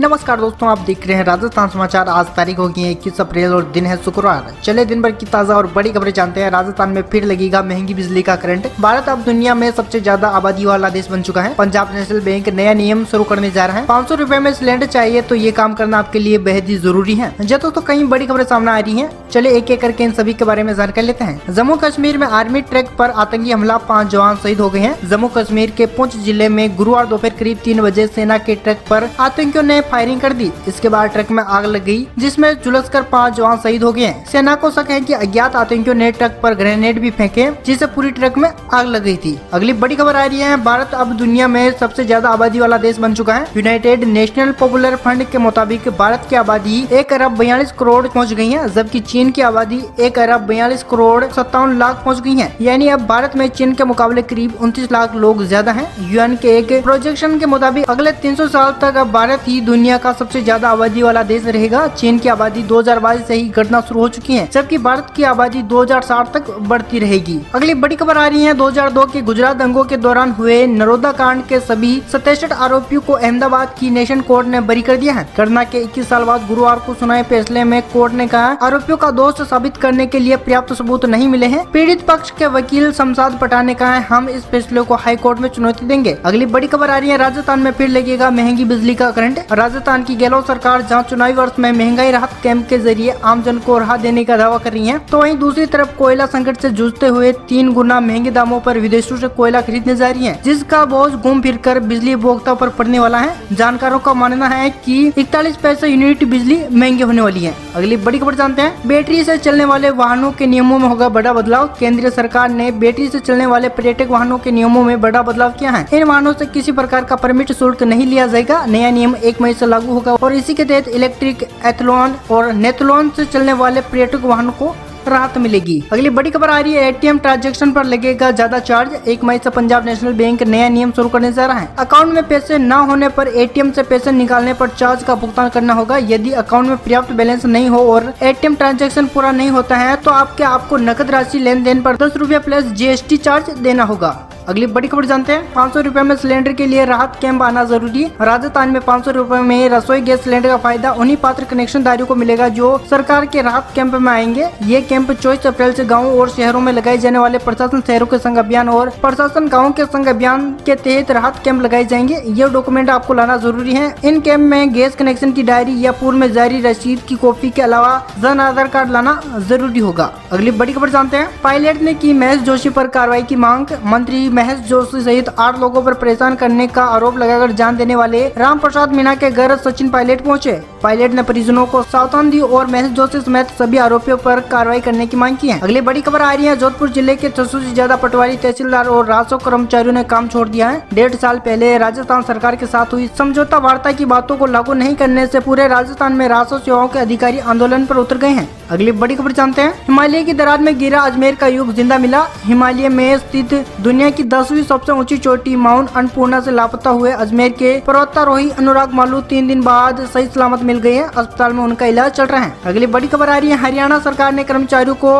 नमस्कार दोस्तों, आप देख रहे हैं राजस्थान समाचार। आज तारीख होगी 21 अप्रैल और दिन है शुक्रवार। चले दिन भर की ताजा और बड़ी खबरें जानते हैं। राजस्थान में फिर लगेगा महंगी बिजली का करंट। भारत अब दुनिया में सबसे ज्यादा आबादी वाला देश बन चुका है। पंजाब नेशनल बैंक नया नियम शुरू करने जा रहा है। 500 रुपए में सिलेंडर चाहिए तो ये काम करना आपके लिए बेहद ही जरूरी है। दोस्तों कई बड़ी खबरें सामने आ रही है। चले एक एक करके इन सभी के बारे में जानकारी लेते हैं। जम्मू कश्मीर में आर्मी ट्रक पर आतंकी हमला, 5 जवान शहीद हो गए हैं। जम्मू कश्मीर के पुंछ जिले में गुरुवार दोपहर करीब 3 बजे सेना के ट्रक पर आतंकियों ने फायरिंग कर दी। इसके बाद ट्रक में आग लग गई, जिसमें झुलसकर 5 जवान शहीद हो गए हैं। सेना को शक है कि अज्ञात आतंकियों ने ट्रक पर ग्रेनेड भी फेंके, जिससे पूरी ट्रक में आग लग गई थी। अगली बड़ी खबर आ रही है। भारत अब दुनिया में सबसे ज्यादा आबादी वाला देश बन चुका है। यूनाइटेड नेशनल पॉपुलर फंड के मुताबिक भारत की आबादी 1 अरब 42 करोड़ पहुँच गई है, जबकि चीन की आबादी 1 अरब 42 करोड़ 57 लाख पहुँच गई है। यानी अब भारत में चीन के मुकाबले करीब 29 लाख लोग ज्यादा हैं। यूएन के एक प्रोजेक्शन के मुताबिक अगले 300 साल तक अब भारत ही दुनिया का सबसे ज्यादा आबादी वाला देश रहेगा। चीन की आबादी 2022 से ही घटना शुरू हो चुकी है, जबकि भारत की आबादी 2060 तक बढ़ती रहेगी। अगली बड़ी खबर आ रही है। 2002 के गुजरात दंगों के दौरान हुए नरोदा कांड के सभी 67 आरोपियों को अहमदाबाद की नेशन कोर्ट ने बरी कर दिया है। घटना के 21 साल बाद गुरुवार को सुनाए फैसले में कोर्ट ने कहा, आरोपियों का दोष साबित करने के लिए पर्याप्त सबूत नहीं मिले हैं। पीड़ित पक्ष के वकील शमशाद पठान ने कहा, हम इस फैसले को हाई कोर्ट में चुनौती देंगे। अगली बड़ी खबर आ रही है। राजस्थान में फिर लगेगा महंगी बिजली का करंट। राजस्थान की गहलोत सरकार जहां चुनावी वर्ष में महंगाई राहत कैंप के जरिए आमजन को राहत देने का दावा कर रही है, तो वहीं दूसरी तरफ कोयला संकट से जूझते हुए 3 गुना महंगे दामों पर विदेशों से कोयला खरीदने जा रही है, जिसका बोझ घूम फिर कर बिजली उपभोक्ता पर पड़ने वाला है। जानकारों का मानना है कि 41 पैसे यूनिट बिजली महंगी होने वाली है। अगली बड़ी खबर जानते हैं। बैटरी से चलने वाले वाहनों के नियमों में होगा बड़ा बदलाव। केंद्रीय सरकार ने बैटरी से चलने वाले पर्यटक वाहनों के नियमों में बड़ा बदलाव किया है। इन वाहनों से किसी प्रकार का परमिट शुल्क नहीं लिया जाएगा। नया नियम 1 मई से लागू होगा और इसी के तहत इलेक्ट्रिक, एथलॉन और नेथलॉन से चलने वाले पर्यटक वाहनों को राहत मिलेगी। अगली बड़ी खबर आ रही है। एटीएम ट्रांजैक्शन पर लगेगा ज्यादा चार्ज। 1 मई से पंजाब नेशनल बैंक नया नियम शुरू करने जा रहा है। अकाउंट में पैसे न होने पर एटीएम से पैसे निकालने पर चार्ज का भुगतान करना होगा। यदि अकाउंट में पर्याप्त बैलेंस नहीं हो और एटीएम ट्रांजैक्शन पूरा नहीं होता है तो आपको नकद राशि लेन देन पर 10 रुपए प्लस जीएसटी चार्ज देना होगा। अगली बड़ी खबर जानते हैं। 500 रुपए में सिलेंडर के लिए राहत कैंप आना जरूरी। राजस्थान में 500 रुपए में रसोई गैस सिलेंडर का फायदा उन्हीं पात्र कनेक्शनधारियों को मिलेगा जो सरकार के राहत कैंप में आएंगे। ये कैंप 24 अप्रैल से गाँव और शहरों में लगाए जाने वाले प्रशासन शहरों के संघ अभियान और प्रशासन गाँव के संघ अभियान के तहत राहत कैंप लगाए जाएंगे। ये डॉक्यूमेंट आपको लाना जरूरी है। इन कैंप में गैस कनेक्शन की डायरी या पूर्व में जारी रसीद की कॉपी के अलावा जन आधार कार्ड लाना जरूरी होगा। अगली बड़ी खबर जानते हैं। पायलट ने की महेश जोशी पर कार्रवाई की मांग। मंत्री महेश जोशी सहित 8 लोगों पर परेशान करने का आरोप लगाकर जान देने वाले राम प्रसाद मीणा के घर सचिन पायलट पहुंचे। पायलट ने परिजनों को सावधान दी और महेश जोशी समेत सभी आरोपियों पर कार्रवाई करने की मांग की है। अगली बड़ी खबर आ रही है। जोधपुर जिले के 600 से ज्यादा पटवारी, तहसीलदार और राजस्व कर्मचारियों ने काम छोड़ दिया है। 1.5 साल पहले राजस्थान सरकार के साथ हुई समझौता वार्ता की बातों को लागू नहीं करने से पूरे राजस्थान में राजस्व सेवाओं के अधिकारी आंदोलन पर उतर गए हैं। अगली बड़ी खबर जानते हैं। हिमालय की दरार में गिरा अजमेर का युग जिंदा मिला। हिमालय में स्थित दुनिया की 10वीं सबसे ऊंची चोटी माउंट अन्नपूर्णा से लापता हुए अजमेर के पर्वतारोही अनुराग मालू 3 दिन बाद सही सलामत मिल गए हैं। अस्पताल में उनका इलाज चल रहा है। अगली बड़ी खबर आ रही है। हरियाणा सरकार ने कर्मचारियों को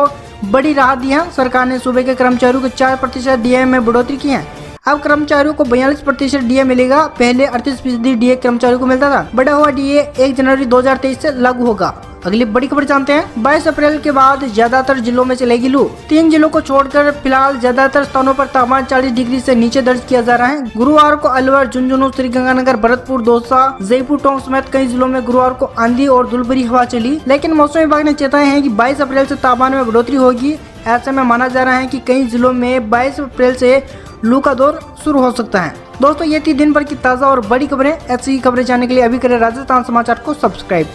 बड़ी राहत दी है। सरकार ने सूबे के कर्मचारियों को 4% डीए में बढ़ोतरी की है। अब कर्मचारियों को 42% डीए मिलेगा। पहले 38% डीए कर्मचारियों को मिलता था। बढ़ा हुआ डीए 1 जनवरी 2023 से लागू होगा। अगली बड़ी खबर जानते हैं। 22 अप्रैल के बाद ज्यादातर जिलों में चलेगी लू। 3 जिलों को छोड़कर फिलहाल ज्यादातर स्थानों पर तापमान 40 डिग्री से नीचे दर्ज किया जा रहा है। गुरुवार को अलवर, झुंझुनू, श्रीगंगानगर, भरतपुर, दौसा, जयपुर, टोंक समेत कई जिलों में गुरुवार को आंधी और धूलभरी हवा चली। लेकिन मौसम विभाग ने चेताया है कि 22 अप्रैल से तापमान में बढ़ोतरी होगी। ऐसे में माना जा रहा है कि कई जिलों में 22 अप्रैल से लू का दौर शुरू हो सकता है। दोस्तों ये थी दिन भर की ताजा और बड़ी खबरें। ऐसी खबरें जानने के लिए अभी करें राजस्थान समाचार को सब्सक्राइब।